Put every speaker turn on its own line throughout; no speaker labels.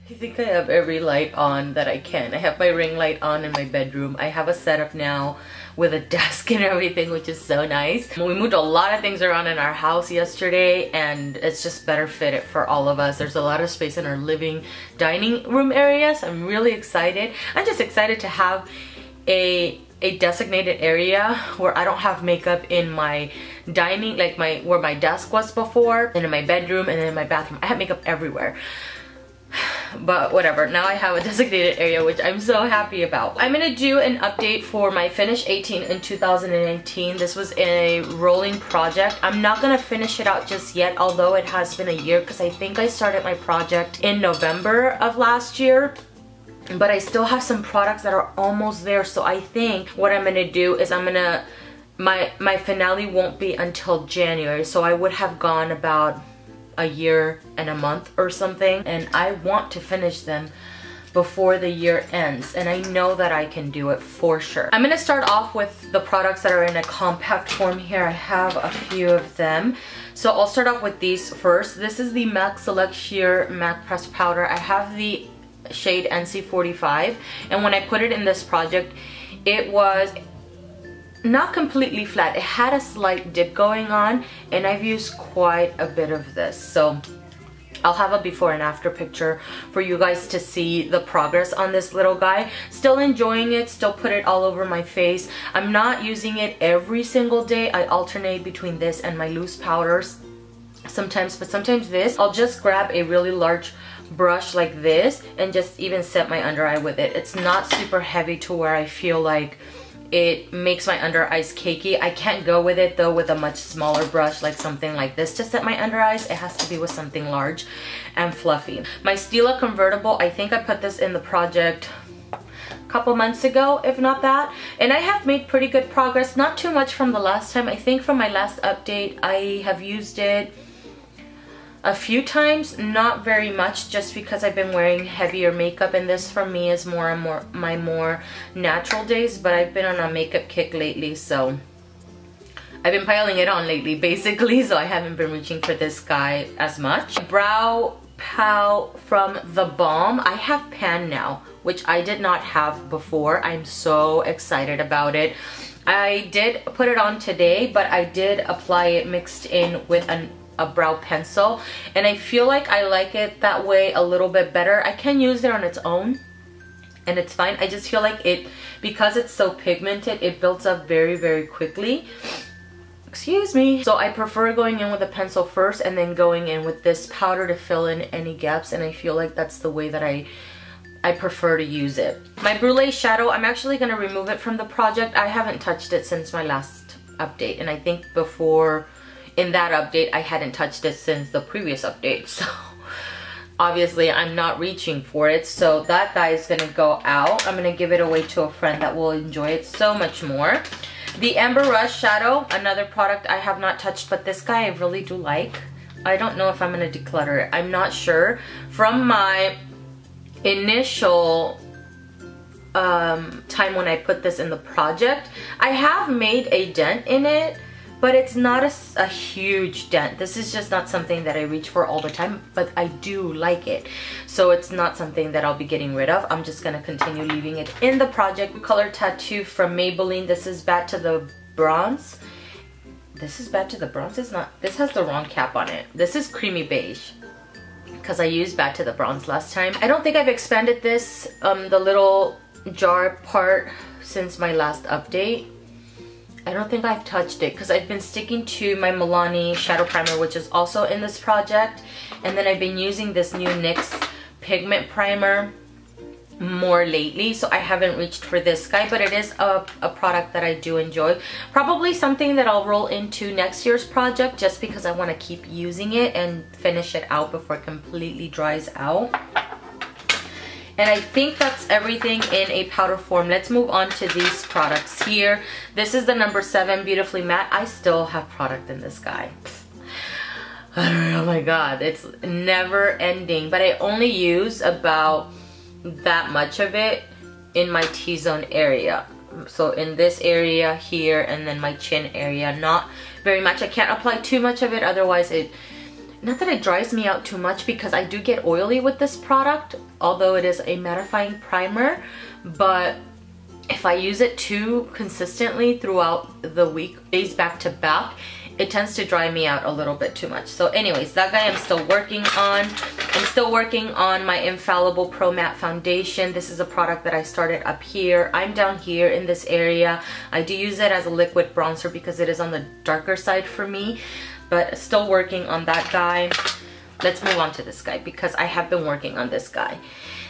I think I have every light on that I can. I have my ring light on in my bedroom. I have a setup now with a desk and everything, which is so nice. We moved a lot of things around in our house yesterday and it's just better fitted for all of us. There's a lot of space in our living dining room area, so I'm really excited. I'm just excited to have a designated area where I don't have makeup in my dining, like where my desk was before, and in my bedroom, and then in my bathroom. I have makeup everywhere. But whatever, now I have a designated area, which I'm so happy about. I'm gonna do an update for my Finish 18 in 2018. This was a rolling project. I'm not gonna finish it out just yet, although it has been a year, because I think I started my project in November of last year. But I still have some products that are almost there, so I think what I'm gonna do is my finale won't be until January, so I would have gone about a year and a month or something, and I want to finish them before the year ends, and I know that I can do it for sure. I'm gonna start off with the products that are in a compact form here. I have a few of them. So I'll start off with these first. This is the MAC Select Sheer MAC Press Powder. I have the shade NC45, and when I put it in this project, it was not completely flat. It had a slight dip going on, and I've used quite a bit of this, so I'll have a before and after picture for you guys to see the progress on this little guy. Still enjoying it, still put it all over my face. I'm not using it every single day. I alternate between this and my loose powders sometimes, but sometimes this, I'll just grab a really large brush like this and just even set my under eye with it. It's not super heavy to where I feel like it makes my under eyes cakey. I can't go with it though with a much smaller brush, like something like this to set my under eyes. It has to be with something large and fluffy. My Stila Convertible, I think I put this in the project a couple months ago, if not that, and I have made pretty good progress. Not too much from the last time. I think from my last update I have used it a few times, not very much, just because I've been wearing heavier makeup, and this for me is more and more my more natural days, but I've been on a makeup kick lately, so I've been piling it on lately basically, so I haven't been reaching for this guy as much. Brow Pow from The Balm. I have Pan now, which I did not have before. I'm so excited about it. I did put it on today, but I did apply it mixed in with a brow pencil, and I feel like I like it that way a little bit better. I can use it on its own and it's fine. I just feel like it, because it's so pigmented, it builds up very, very quickly. Excuse me. So I prefer going in with a pencil first and then going in with this powder to fill in any gaps, and I feel like that's the way that I prefer to use it. My Brûlée shadow, I'm actually going to remove it from the project. I haven't touched it since my last update, and I think before in that update I hadn't touched it since the previous update, so obviously I'm not reaching for it, so that guy is gonna go out. I'm gonna give it away to a friend that will enjoy it so much more. The Amber Rush shadow, another product I have not touched, but this guy I really do like. I don't know if I'm gonna declutter it, I'm not sure. From my initial time when I put this in the project, I have made a dent in it, but it's not a huge dent. This is just not something that I reach for all the time, but I do like it. So it's not something that I'll be getting rid of. I'm just gonna continue leaving it in the project. Color Tattoo from Maybelline. This is Back to the Bronze. This is Back to the Bronze? It's not. This has the wrong cap on it. This is Creamy Beige, because I used Back to the Bronze last time. I don't think I've expanded this, the little jar part, since my last update. I don't think I've touched it because I've been sticking to my Milani shadow primer, which is also in this project, and then I've been using this new NYX pigment primer more lately, so I haven't reached for this guy, but it is a product that I do enjoy. Probably something that I'll roll into next year's project, just because I want to keep using it and finish it out before it completely dries out. And I think that's everything in a powder form. Let's move on to these products here. This is the number 7 Beautifully Matte. I still have product in this guy. Oh my god, it's never ending. But I only use about that much of it in my T-zone area. So in this area here, and then my chin area. Not very much. I can't apply too much of it, otherwise it not that it dries me out too much, because I do get oily with this product, although it is a mattifying primer, but if I use it too consistently throughout the week, days back to back, it tends to dry me out a little bit too much. So anyways, that guy I'm still working on. I'm still working on my Infallible Pro Matte Foundation. This is a product that I started up here. I'm down here in this area. I do use it as a liquid bronzer because it is on the darker side for me, but still working on that guy. Let's move on to this guy because I have been working on this guy.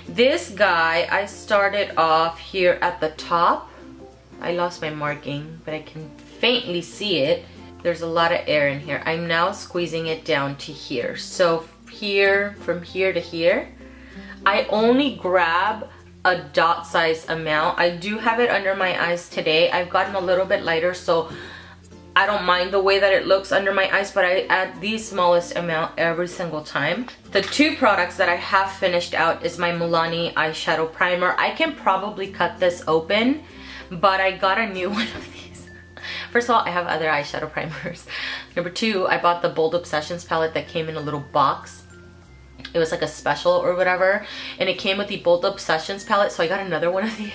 This guy, I started off here at the top. I lost my marking, but I can faintly see it. There's a lot of air in here. I'm now squeezing it down to here. So here, from here to here, I only grab a dot size amount. I do have it under my eyes today. I've gotten a little bit lighter, so I don't mind the way that it looks under my eyes, but I add the smallest amount every single time. The two products that I have finished out is my Milani eyeshadow primer. I can probably cut this open, but I got a new one of these. First of all, I have other eyeshadow primers. Number two, I bought the Bold Obsessions palette that came in a little box. It was like a special or whatever, and it came with the Bold Obsessions palette, so I got another one of these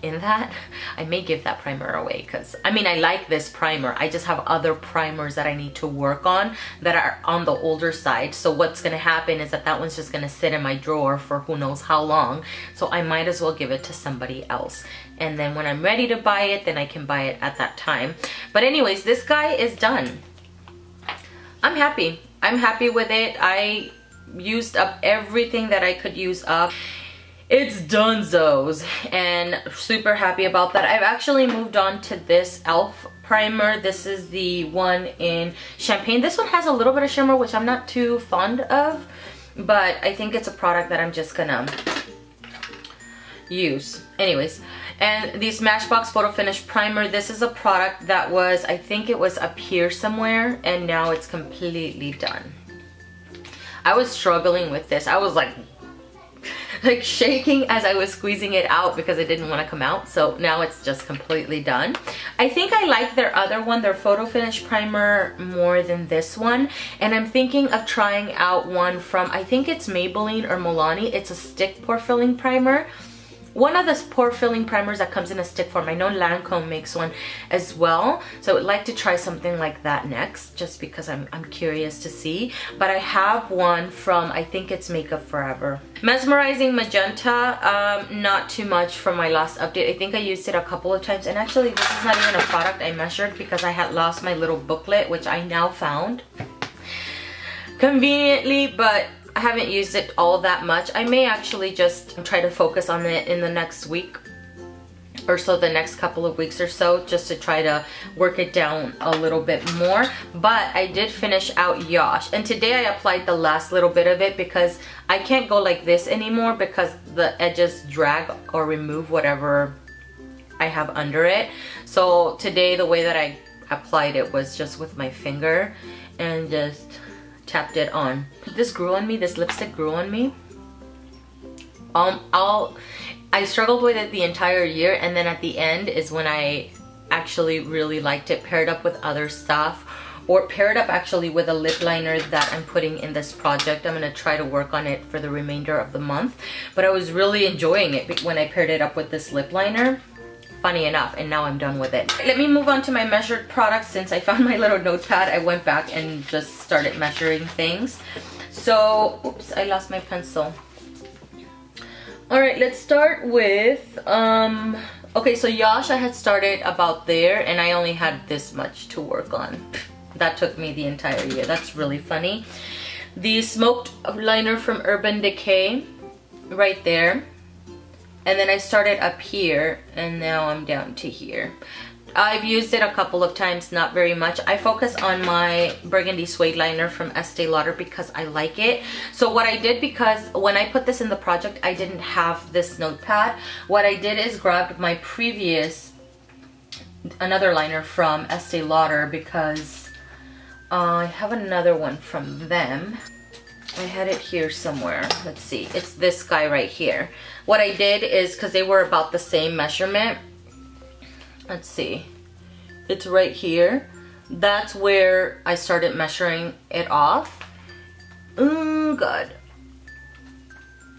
in that. I may give that primer away because, I mean, I like this primer. I just have other primers that I need to work on that are on the older side. So what's going to happen is that one's just going to sit in my drawer for who knows how long. So I might as well give it to somebody else. And then when I'm ready to buy it, then I can buy it at that time. But anyways, this guy is done. I'm happy. I'm happy with it. I used up everything that I could use up. It's donezo's and super happy about that. I've actually moved on to this e.l.f. primer. This is the one in Champagne. This one has a little bit of shimmer, which I'm not too fond of, but I think it's a product that I'm just gonna use. Anyways, and the Smashbox Photo Finish Primer. This is a product that was, I think it was up here somewhere, and now it's completely done. I was struggling with this. I was like shaking as I was squeezing it out because it didn't want to come out. So now it's just completely done. I think I like their other one, their Photo Finish Primer, more than this one. And I'm thinking of trying out one from, I think it's Maybelline or Milani. It's a stick pore filling primer. One of the pore filling primers that comes in a stick form. I know Lancome makes one as well, so I would like to try something like that next, just because I'm curious to see. But I have one from, I think it's Makeup Forever. Mesmerizing Magenta, not too much from my last update. I think I used it a couple of times, and actually this is not even a product I measured because I had lost my little booklet, which I now found conveniently, but I haven't used it all that much. I may actually just try to focus on it in the next week or so, the next couple of weeks or so, just to try to work it down a little bit more. But I did finish out Yash, and today I applied the last little bit of it because I can't go like this anymore because the edges drag or remove whatever I have under it. So today the way that I applied it was just with my finger and just tapped it on. This grew on me, this lipstick grew on me. I struggled with it the entire year, and then at the end is when I actually really liked it, paired up with other stuff, or paired up actually with a lip liner that I'm putting in this project. I'm gonna try to work on it for the remainder of the month, but I was really enjoying it when I paired it up with this lip liner. Funny enough, and now I'm done with it. Let me move on to my measured products. Since I found my little notepad, I went back and just started measuring things. So, oops, I lost my pencil. Alright, let's start with, okay, so Yash I had started about there, and I only had this much to work on. That took me the entire year. That's really funny. The smoked liner from Urban Decay, right there. And then I started up here, and now I'm down to here. I've used it a couple of times, not very much. I focus on my Burgundy Suede liner from Estee Lauder because I like it. So what I did, because when I put this in the project, I didn't have this notepad. What I did is grabbed my previous, another liner from Estee Lauder, because I have another one from them. I had it here somewhere. Let's see. It's this guy right here. What I did is, because they were about the same measurement, let's see. It's right here. That's where I started measuring it off. Oh god.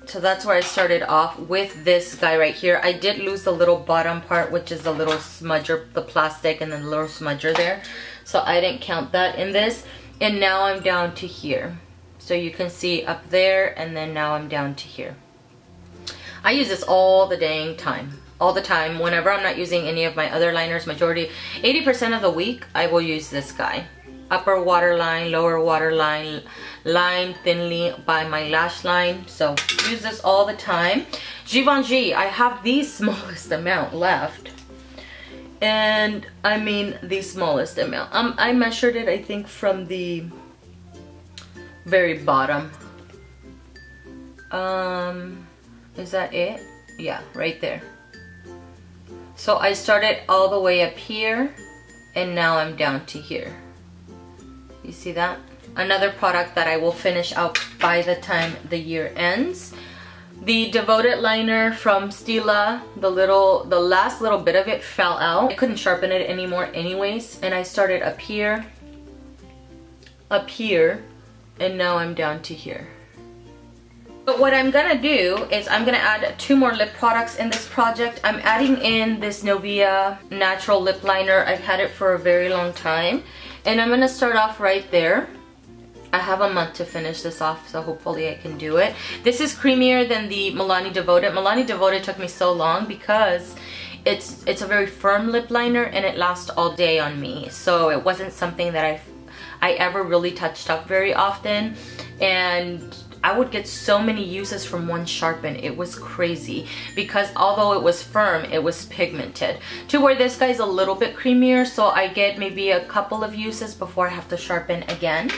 So that's where I started off with this guy right here. I did lose the little bottom part, which is the little smudger, the plastic, and then the little smudger there. So I didn't count that in this. And now I'm down to here. So you can see up there, and then now I'm down to here. I use this all the dang time. All the time. Whenever I'm not using any of my other liners, majority, 80% of the week, I will use this guy. Upper waterline, lower waterline, line thinly by my lash line. So use this all the time. Givenchy, I have the smallest amount left. And I mean the smallest amount. I measured it, I think, from the very bottom. Is that it? Yeah, right there. So I started all the way up here, and now I'm down to here. You see that? Another product that I will finish out by the time the year ends. The Devoted liner from Stila, the last little bit of it fell out. I couldn't sharpen it anymore anyways, and I started up here, and now I'm down to here. But what I'm gonna do is I'm gonna add 2 more lip products in this project. I'm adding in this Novia Natural Lip Liner. I've had it for a very long time. And I'm gonna start off right there. I have a month to finish this off, so hopefully I can do it. This is creamier than the Milani Devoted. Milani Devoted took me so long because it's a very firm lip liner and it lasts all day on me. So it wasn't something that I ever really touched up very often. And I would get so many uses from one sharpen. It was crazy because although it was firm, it was pigmented. To where this guy's a little bit creamier, so I get maybe a couple of uses before I have to sharpen again.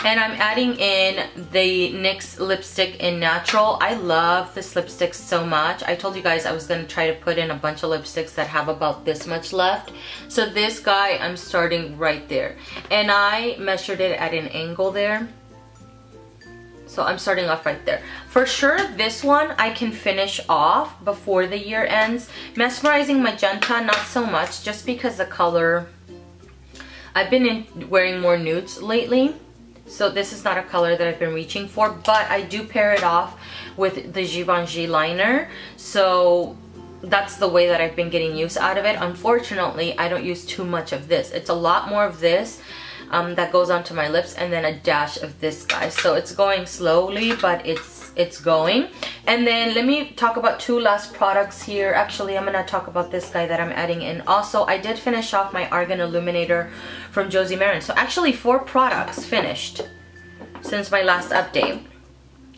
And I'm adding in the NYX lipstick in Natural. I love this lipstick so much. I told you guys I was going to try to put in a bunch of lipsticks that have about this much left. So this guy, I'm starting right there. And I measured it at an angle there. So I'm starting off right there. For sure, this one I can finish off before the year ends. Mesmerizing Magenta, not so much, just because the color, I've been wearing more nudes lately. So this is not a color that I've been reaching for, but I do pair it off with the Givenchy liner. So that's the way that I've been getting use out of it. Unfortunately, I don't use too much of this. It's a lot more of this that goes onto my lips, and then a dash of this guy. So it's going slowly, but it's going. And then let me talk about 2 last products here. Actually, I'm gonna talk about this guy that I'm adding in. Also, I did finish off my Argan Illuminator from Josie Maran. So actually 4 products finished since my last update.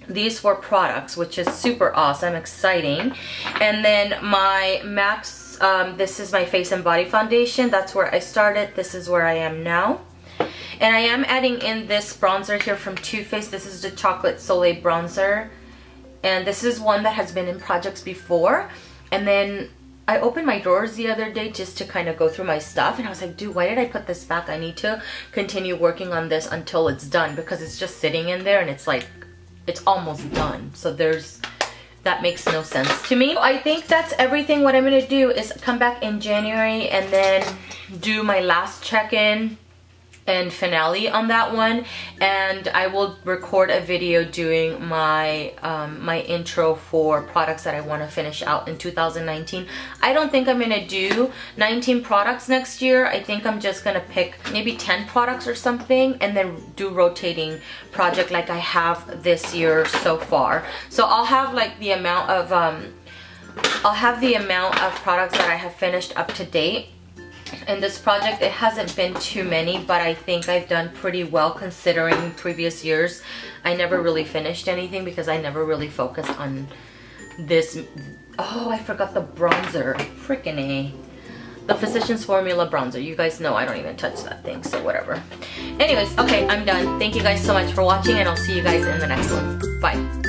These 4 products, which is super awesome, exciting. And then my MAC's, this is my Face and Body Foundation. That's where I started. This is where I am now. And I am adding in this bronzer here from Too Faced. This is the Chocolate Soleil bronzer. And this is one that has been in projects before. And then I opened my drawers the other day just to kind of go through my stuff. And I was like, dude, why did I put this back? I need to continue working on this until it's done, because it's just sitting in there and it's like, it's almost done. So that makes no sense to me. I think that's everything. What I'm going to do is come back in January and then do my last check-in and finale on that one, and I will record a video doing my my intro for products that I want to finish out in 2019. I don't think I'm gonna do 19 products next year. I think I'm just gonna pick maybe 10 products or something and then do rotating project like I have this year so far. So I'll have like the amount of products that I have finished up to date. In this project, it hasn't been too many, but I think I've done pretty well considering previous years. I never really finished anything because I never really focused on this. Oh, I forgot the bronzer. Frickin' A. The Physicians Formula bronzer. You guys know I don't even touch that thing, so whatever. Anyways, okay, I'm done. Thank you guys so much for watching, and I'll see you guys in the next one. Bye.